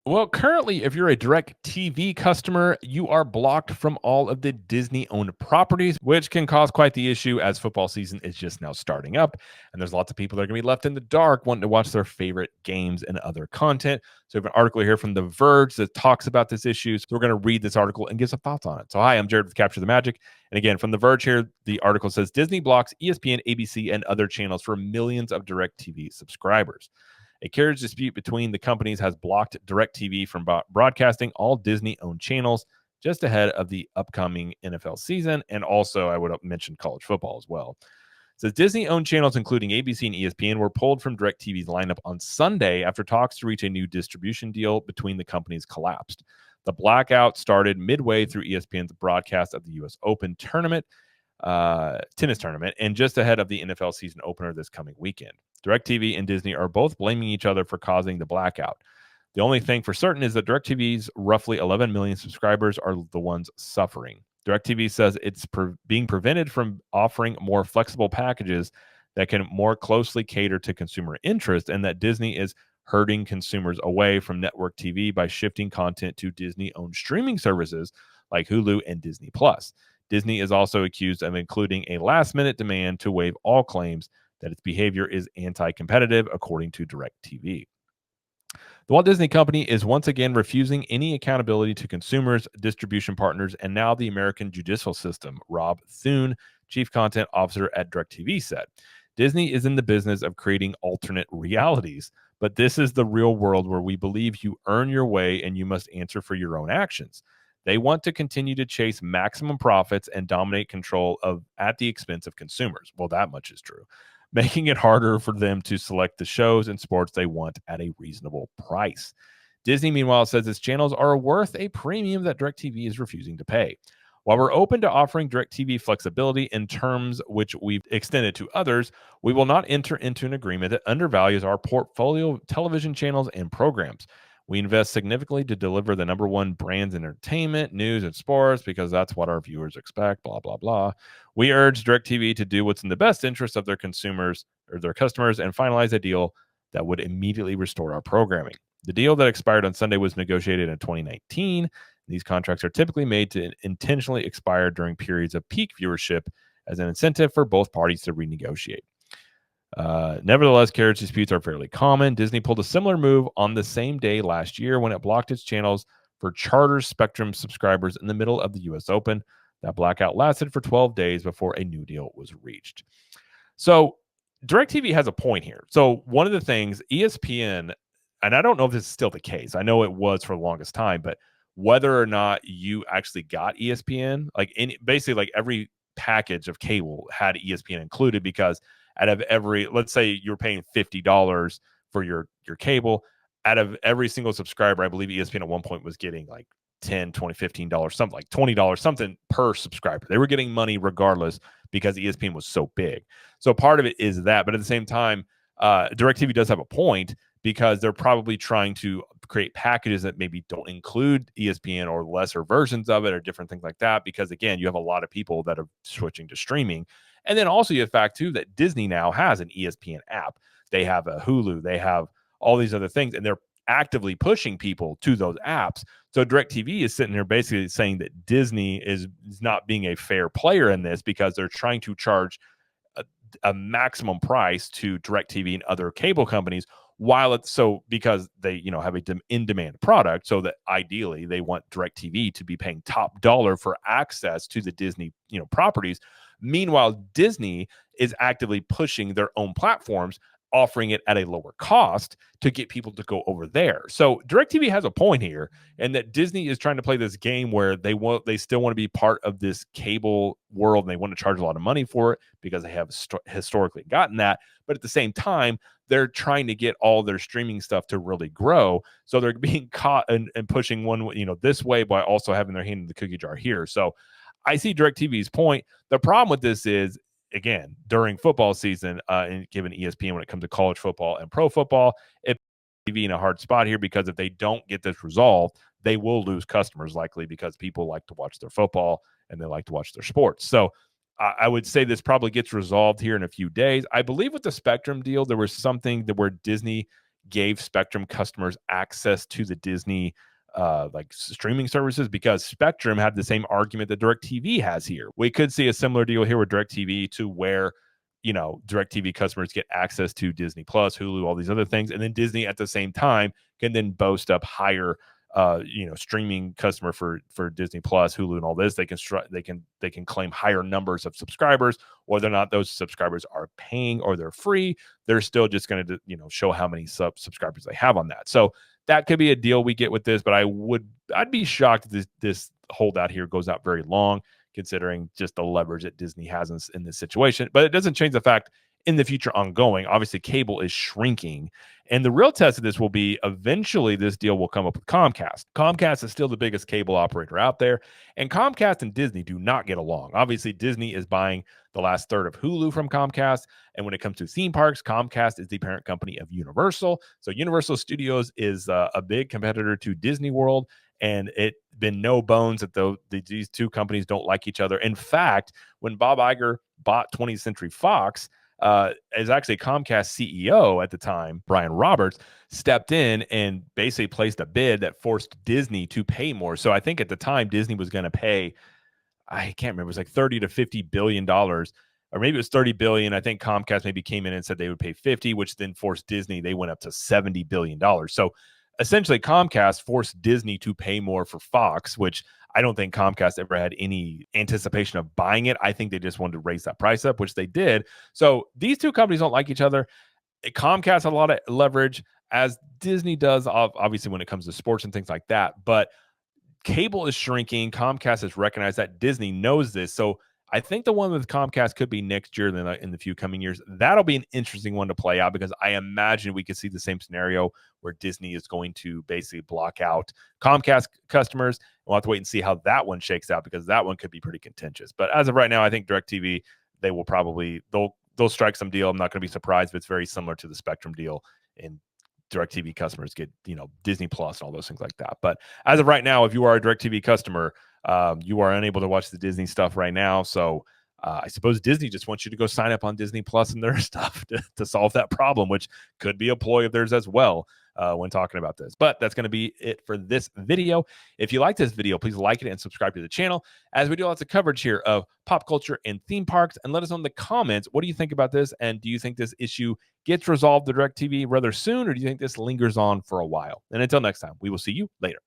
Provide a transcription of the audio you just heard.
Well, currently, if you're a Directv customer, you are blocked from all of the Disney-owned properties, which can cause quite the issue as football season is just now starting up. And there's lots of people that are going to be left in the dark wanting to watch their favorite games and other content. So, we have an article here from The Verge that talks about this issue. So, we're going to read this article and give some thoughts on it. So, hi, I'm Jared with Capture the Magic. And again, from The Verge here, the article says Disney blocks ESPN, ABC, and other channels for millions of Directv subscribers. A carriage dispute between the companies has blocked DirecTV from broadcasting all Disney-owned channels just ahead of the upcoming NFL season. And also, I would mention college football as well. It says Disney-owned channels, including ABC and ESPN, were pulled from DirecTV's lineup on Sunday after talks to reach a new distribution deal between the companies collapsed. The blackout started midway through ESPN's broadcast of the U.S. Open tournament, tennis tournament, and just ahead of the NFL season opener this coming weekend. DirecTV and Disney are both blaming each other for causing the blackout. The only thing for certain is that DirecTV's roughly 11 million subscribers are the ones suffering. DirecTV says it's being prevented from offering more flexible packages that can more closely cater to consumer interest, and that Disney is herding consumers away from network TV by shifting content to Disney-owned streaming services like Hulu and Disney Plus. Disney is also accused of including a last-minute demand to waive all claims that its behavior is anti-competitive, according to DirecTV. The Walt Disney Company is once again refusing any accountability to consumers, distribution partners, and now the American judicial system, Rob Thune, Chief Content Officer at DirecTV, said. Disney is in the business of creating alternate realities, but this is the real world where we believe you earn your way and you must answer for your own actions. They want to continue to chase maximum profits and dominate control of at the expense of consumers. Well, that much is true, making it harder for them to select the shows and sports they want at a reasonable price. Disney, meanwhile, says its channels are worth a premium that DirecTV is refusing to pay. While we're open to offering DirecTV flexibility in terms which we've extended to others, we will not enter into an agreement that undervalues our portfolio of television channels and programs. We invest significantly to deliver the number one brands in entertainment, news, and sports because that's what our viewers expect, blah, blah, blah. We urge DirecTV to do what's in the best interest of their consumers or their customers and finalize a deal that would immediately restore our programming. The deal that expired on Sunday was negotiated in 2019. These contracts are typically made to intentionally expire during periods of peak viewership as an incentive for both parties to renegotiate. Nevertheless, carriage disputes are fairly common. Disney pulled a similar move on the same day last year when it blocked its channels for Charter Spectrum subscribers in the middle of the U.S. Open. That blackout lasted for 12 days before a new deal was reached. So DirecTV has a point here. So one of the things ESPN, and I don't know if this is still the case. I know it was for the longest time, but whether or not you actually got ESPN, basically like every package of cable had ESPN included because out of every, let's say you're paying $50 for your cable, out of every single subscriber, I believe ESPN at one point was getting like 10, 20, $15, something like $20, something per subscriber. They were getting money regardless because ESPN was so big. So part of it is that, but at the same time, DirecTV does have a point because they're probably trying to create packages that maybe don't include ESPN or lesser versions of it or different things like that. Because again, you have a lot of people that are switching to streaming. And then also you have the fact too that Disney now has an ESPN app. They have a Hulu, they have all these other things, and they're actively pushing people to those apps. So DirecTV is sitting there basically saying that Disney is not being a fair player in this because they're trying to charge a maximum price to DirecTV and other cable companies while it's so because they have a in-demand product, so that ideally they want DirecTV to be paying top dollar for access to the Disney properties. Meanwhile, Disney is actively pushing their own platforms, offering it at a lower cost to get people to go over there. So DirecTV has a point here, and that Disney is trying to play this game where they still want to be part of this cable world, and they want to charge a lot of money for it because they have historically gotten that. But at the same time, they're trying to get all their streaming stuff to really grow. So they're being caught and pushing one, this way by also having their hand in the cookie jar here. So I see DirecTV's point. The problem with this is, again, during football season, and given ESPN when it comes to college football and pro football, it TV in a hard spot here because if they don't get this resolved, they will lose customers likely because people like to watch their football and they like to watch their sports. So I would say this probably gets resolved here in a few days. I believe with the Spectrum deal, there was something that where Disney gave Spectrum customers access to the Disney like streaming services, because Spectrum had the same argument that DirecTV has here. We could see a similar deal here with DirecTV, to where DirecTV customers get access to Disney Plus, Hulu, all these other things, and then Disney at the same time can then boast up higher streaming customer for Disney Plus, Hulu, and all this. They can claim higher numbers of subscribers, whether or not those subscribers are paying or they're free. They're still just going to show how many subscribers they have on that. So that could be a deal we get with this, but I'd be shocked if this holdout here goes out very long, considering just the leverage that Disney has in this situation. But it doesn't change the fact, in the future ongoing, obviously cable is shrinking. And the real test of this will be, eventually this deal will come up with Comcast. Comcast is still the biggest cable operator out there, and Comcast and Disney do not get along. Obviously, Disney is buying the last third of Hulu from Comcast. And when it comes to theme parks, Comcast is the parent company of Universal. So Universal Studios is a big competitor to Disney World. And it been no bones that these two companies don't like each other. In fact, when Bob Iger bought 20th Century Fox, is actually Comcast CEO at the time, Brian Roberts, stepped in and basically placed a bid that forced Disney to pay more. So I think at the time Disney was going to pay, I can't remember, it was like $30 to $50 billion, or maybe it was 30 billion. I think Comcast maybe came in and said they would pay 50, which then forced Disney. They went up to $70 billion. So essentially Comcast forced Disney to pay more for Fox, which I don't think Comcast ever had any anticipation of buying it. I think they just wanted to raise that price up, which they did. So these two companies don't like each other. Comcast has a lot of leverage, as Disney does, obviously, when it comes to sports and things like that. But cable is shrinking. Comcast has recognized that. Disney knows this. So I think the one with Comcast could be next year, in the few coming years. That'll be an interesting one to play out, because I imagine we could see the same scenario where Disney is going to basically block out Comcast customers. We'll have to wait and see how that one shakes out, because that one could be pretty contentious. But as of right now, I think DirecTV, they'll strike some deal. I'm not going to be surprised if it's very similar to the Spectrum deal, and DirecTV customers get Disney Plus and all those things like that. But as of right now, if you are a DirecTV customer, you are unable to watch the Disney stuff right now. So I suppose Disney just wants you to go sign up on Disney Plus and their stuff to solve that problem, which could be a ploy of theirs as well when talking about this. But that's going to be it for this video. If you like this video, please like it and subscribe to the channel, as we do lots of coverage here of pop culture and theme parks. And let us know in the comments, what do you think about this? And do you think this issue gets resolved to DirecTV rather soon, or do you think this lingers on for a while? And until next time, we will see you later.